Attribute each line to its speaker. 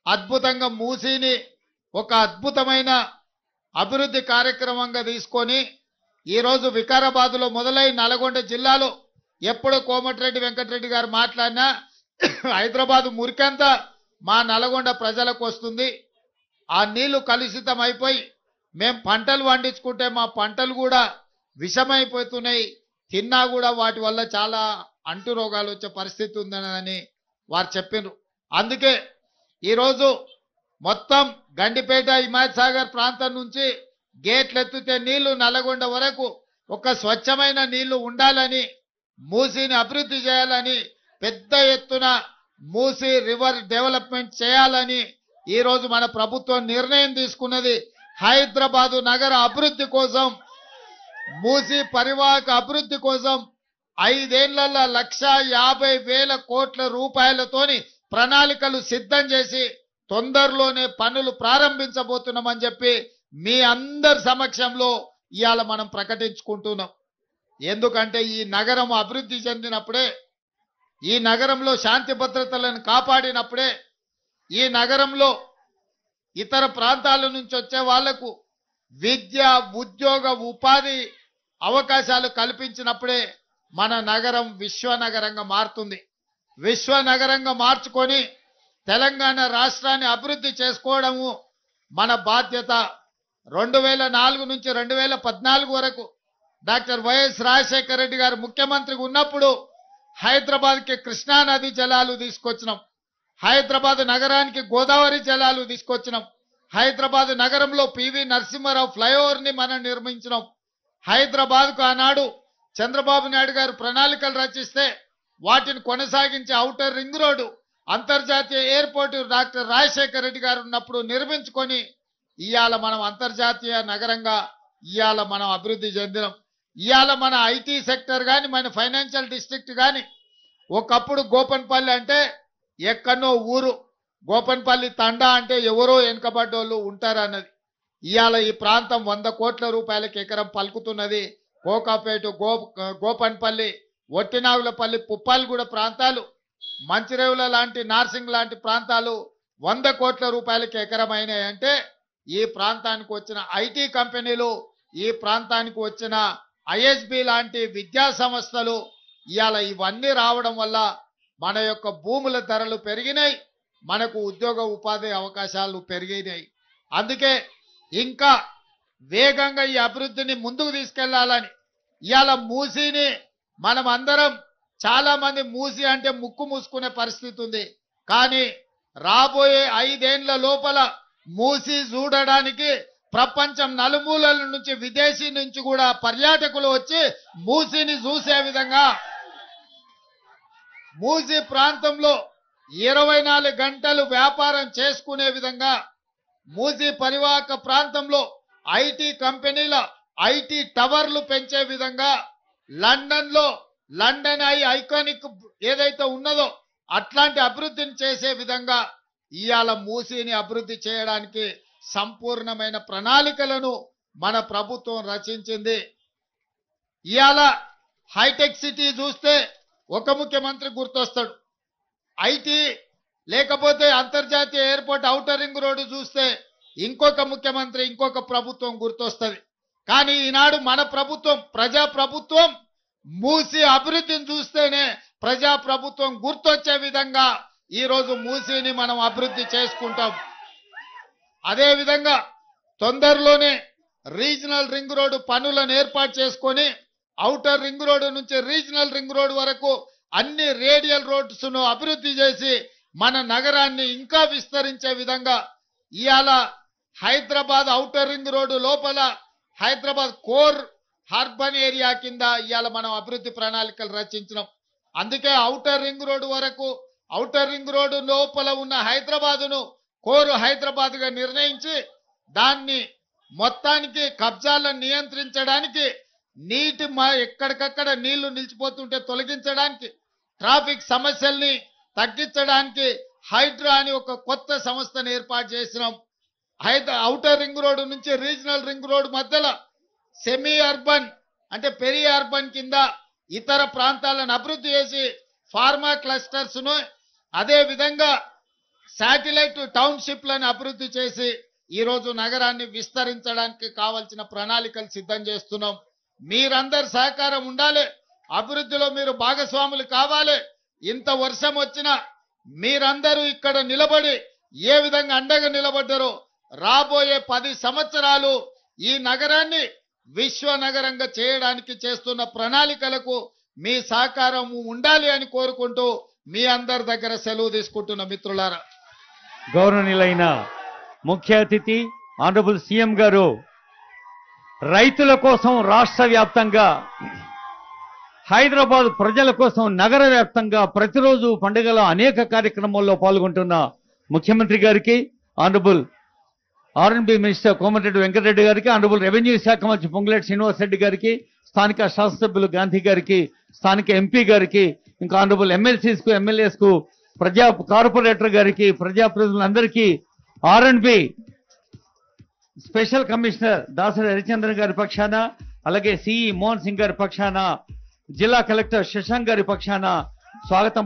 Speaker 1: అద్భుతంగా మూసీని ఒక అద్భుతమైన అభివృద్ధి కార్యక్రమంగా తీసుకొని ఈరోజు వికారాబాద్లో మొదలై నల్గొండ జిల్లాలో ఎప్పుడు కోమటిరెడ్డి వెంకటరెడ్డి గారు మాట్లాడినా హైదరాబాద్ మురికంతా మా నల్గొండ ప్రజలకు వస్తుంది. ఆ నీళ్లు కలుషితం అయిపోయి మేము పంటలు పండించుకుంటే మా పంటలు కూడా విషమైపోతున్నాయి, తిన్నా కూడా వాటి వల్ల చాలా అంటు రోగాలు వచ్చే పరిస్థితి ఉందని వారు చెప్పినారు. అందుకే ఈరోజు మొత్తం గండిపేట హిమాయత్ సాగర్ ప్రాంతం నుంచి గేట్లు ఎత్తితే నీళ్లు నల్గొండ వరకు ఒక స్వచ్ఛమైన నీళ్లు ఉండాలని, మూసీని అభివృద్ధి చేయాలని, పెద్ద ఎత్తున మూసీ రివర్ డెవలప్మెంట్ చేయాలని ఈరోజు మన ప్రభుత్వం నిర్ణయం తీసుకున్నది. హైదరాబాదు నగర అభివృద్ధి కోసం, మూసీ పరివాహక అభివృద్ధి కోసం 5 ఏళ్లలో 1,50,000 కోట్ల రూపాయలతోని ప్రణాళికలు సిద్ధం చేసి తొందరలోనే పనులు ప్రారంభించబోతున్నామని చెప్పి మీ అందరి సమక్షంలో ఇవాళ మనం ప్రకటించుకుంటున్నాం. ఎందుకంటే ఈ నగరం అభివృద్ధి చెందినప్పుడే, ఈ నగరంలో శాంతి భద్రతలను కాపాడినప్పుడే, ఈ నగరంలో ఇతర ప్రాంతాల నుంచి వచ్చే వాళ్లకు విద్య, ఉద్యోగ, ఉపాధి అవకాశాలు కల్పించినప్పుడే మన నగరం విశ్వనగరంగా మారుతుంది. విశ్వనగరంగా మార్చుకొని తెలంగాణ రాష్ట్రాన్ని అభివృద్ధి చేసుకోవడము మన బాధ్యత. 2004 నుంచి 2014 వరకు డాక్టర్ వైఎస్ రాజశేఖర రెడ్డి గారు ముఖ్యమంత్రిగా ఉన్నప్పుడు హైదరాబాద్కి కృష్ణా నది జలాలు తీసుకొచ్చినాం. హైదరాబాద్ నగరానికి గోదావరి జలాలు తీసుకొచ్చినాం. హైదరాబాద్ నగరంలో పివి నరసింహారావు ఫ్లైఓవర్ని మనం నిర్మించినాం. హైదరాబాద్కు ఆనాడు చంద్రబాబు నాయుడు గారు ప్రణాళికలు రచిస్తే వాటిని కొనసాగించే ఔటర్ రింగ్ రోడ్డు, అంతర్జాతీయ ఎయిర్పోర్టు డాక్టర్ రాజశేఖర రెడ్డి గారు ఉన్నప్పుడు నిర్మించుకొని ఇవాళ మనం అంతర్జాతీయ నగరంగా ఇవాళ మనం అభివృద్ధి చెందినాం. ఇవాళ మన ఐటీ సెక్టర్ కానీ, మన ఫైనాన్షియల్ డిస్ట్రిక్ట్ కానీ, ఒకప్పుడు గోపన్పల్లి అంటే ఎక్కడో ఊరు, గోపన్పల్లి తండా అంటే ఎవరో వెనుకబడ్డోళ్ళు ఉంటారన్నది. ఇవాళ ఈ ప్రాంతం 100 కోట్ల రూపాయలకి ఎకరం పలుకుతున్నది. కోకాపేట, గోపన్పల్లి, ఒట్టినాగులపల్లి, పుప్పాలగూడ ప్రాంతాలు, మంచిరేవుల లాంటి, నార్సింగ్ లాంటి ప్రాంతాలు 100 కోట్ల రూపాయలకి ఎకరం అయినాయంటే ఈ ప్రాంతానికి వచ్చిన ఐటీ కంపెనీలు, ఈ ప్రాంతానికి వచ్చిన ఐఎస్బి లాంటి విద్యా సంస్థలు, ఇవాళ ఇవన్నీ రావడం వల్ల మన యొక్క భూముల ధరలు పెరిగినాయి, మనకు ఉద్యోగ ఉపాధి అవకాశాలు పెరిగినాయి. అందుకే ఇంకా వేగంగా ఈ అభివృద్ధిని ముందుకు తీసుకెళ్లాలని ఇవాళ మూసీని మనం అందరం, చాలా మంది మూసీ అంటే ముక్కు మూసుకునే పరిస్థితి ఉంది. కానీ రాబోయే 5 ఏళ్ల లోపల మూసీ చూడడానికి ప్రపంచం నలుమూలల నుంచి, విదేశీ నుంచి కూడా పర్యాటకులు వచ్చి మూసీని చూసే విధంగా, మూసీ ప్రాంతంలో 24 గంటలు వ్యాపారం చేసుకునే విధంగా, మూసీ పరివాహక ప్రాంతంలో ఐటీ కంపెనీల ఐటీ టవర్లు పెంచే విధంగా, లండన్ ఐకానిక్ ఏదైతే ఉన్నదో అట్లాంటి అభివృద్ధిని చేసే విధంగా ఇవాళ మూసీని అభివృద్ధి చేయడానికి సంపూర్ణమైన ప్రణాళికలను మన ప్రభుత్వం రచించింది. ఇవాళ హైటెక్ సిటీ చూస్తే ఒక ముఖ్యమంత్రి గుర్తొస్తాడు, ఐటీ లేకపోతే అంతర్జాతీయ ఎయిర్పోర్ట్ ఔటర్ రింగ్ రోడ్డు చూస్తే ఇంకొక ముఖ్యమంత్రి, ఇంకొక ప్రభుత్వం గుర్తొస్తుంది. కానీ ఈనాడు మన ప్రభుత్వం, ప్రజా ప్రభుత్వం, మూసీ అభివృద్ధిని చూస్తేనే ప్రజా ప్రభుత్వం గుర్తొచ్చే విధంగా ఈరోజు మూసీని మనం అభివృద్ధి చేసుకుంటాం. అదే విధంగా తొందరలోనే రీజనల్ రింగ్ రోడ్డు పనులను ఏర్పాటు చేసుకొని ఔటర్ రింగ్ రోడ్డు నుంచి రీజనల్ రింగ్ రోడ్డు వరకు అన్ని రేడియల్ రోడ్స్ ను అభివృద్ధి చేసి మన నగరాన్ని ఇంకా విస్తరించే విధంగా ఇవాళ హైదరాబాద్ ఔటర్ రింగ్ రోడ్డు లోపల హైదరాబాద్ కోర్ అర్బన్ ఏరియా కింద ఇవాళ మనం అభివృద్ధి ప్రణాళికలు రచించినాం. అందుకే ఔటర్ రింగ్ రోడ్డు వరకు, ఔటర్ రింగ్ రోడ్డు లోపల ఉన్న హైదరాబాదును కోర్ హైదరాబాద్ గా నిర్ణయించి దాన్ని మొత్తానికి కబ్జాలను నియంత్రించడానికి, ఎక్కడికక్కడ నీళ్లు నిలిచిపోతుంటే తొలగించడానికి, ట్రాఫిక్ సమస్యల్ని తగ్గించడానికి హైడ్రా అని ఒక కొత్త సంస్థను ఏర్పాటు చేసినాం. ఔటర్ రింగ్ రోడ్డు నుంచి రీజనల్ రింగ్ రోడ్డు మధ్యలో సెమీ అర్బన్ అంటే పెరి అర్బన్ కింద ఇతర ప్రాంతాలను అభివృద్ధి చేసి ఫార్మా క్లస్టర్స్ ను, అదే విధంగా శాటిలైట్ టౌన్షిప్లను అభివృద్ధి చేసి ఈ రోజు నగరాన్ని విస్తరించడానికి కావాల్సిన ప్రణాళికలు సిద్ధం చేస్తున్నాం. మీరందరి సహకారం ఉండాలి. అభివృద్ధిలో మీరు భాగస్వాములు కావాలి. ఇంత వర్షం వచ్చినా మీరందరూ ఇక్కడ నిలబడి ఏ విధంగా అండగా నిలబడ్డారో రాబోయే 10 సంవత్సరాలు ఈ నగరాన్ని విశ్వ నగరంగా చేయడానికి చేస్తున్న ప్రణాళికలకు మీ సహకారం ఉండాలి అని కోరుకుంటూ మీ అందరి దగ్గర సెలవు తీసుకుంటున్న మిత్రులారా.
Speaker 2: గౌరవనీయులైన ముఖ్య అతిథి ఆనరబుల్ సీఎం గారు రైతుల కోసం రాష్ట్ర వ్యాప్తంగా, హైదరాబాద్ ప్రజల కోసం నగర వ్యాప్తంగా ప్రతిరోజు పండుగల అనేక కార్యక్రమాల్లో పాల్గొంటున్న ముఖ్యమంత్రి గారికి, ఆనరబుల్ ఆర్ఎండ్బి మినిస్టర్ కోమటిరెడ్డి వెంకటరెడ్డి గారికి, ఆనరబుల్ రెవెన్యూ శాఖ మంత్రి పొంగులేటి శ్రీనివాస్ రెడ్డి గారికి, స్థానిక శాసనసభ్యులు గాంధీ గారికి, స్థానిక ఎంపీ గారికి, ఇంకా ఆనరబుల్ ఎమ్మెల్సీస్ కు, ఎమ్మెల్యేస్ కు, ప్రజా కార్పొరేటర్ గారికి, ప్రజాప్రతినిధులందరికీ, ఆర్ఎండ్బి స్పెషల్ కమిషనర్ దాసరి హరిచంద్రన్ గారి పక్షాన, అలాగే సిఈ మోహన్ సింగ్ గారి పక్షాన, జిల్లా కలెక్టర్ శశాంక్ గారి పక్షాన స్వాగతం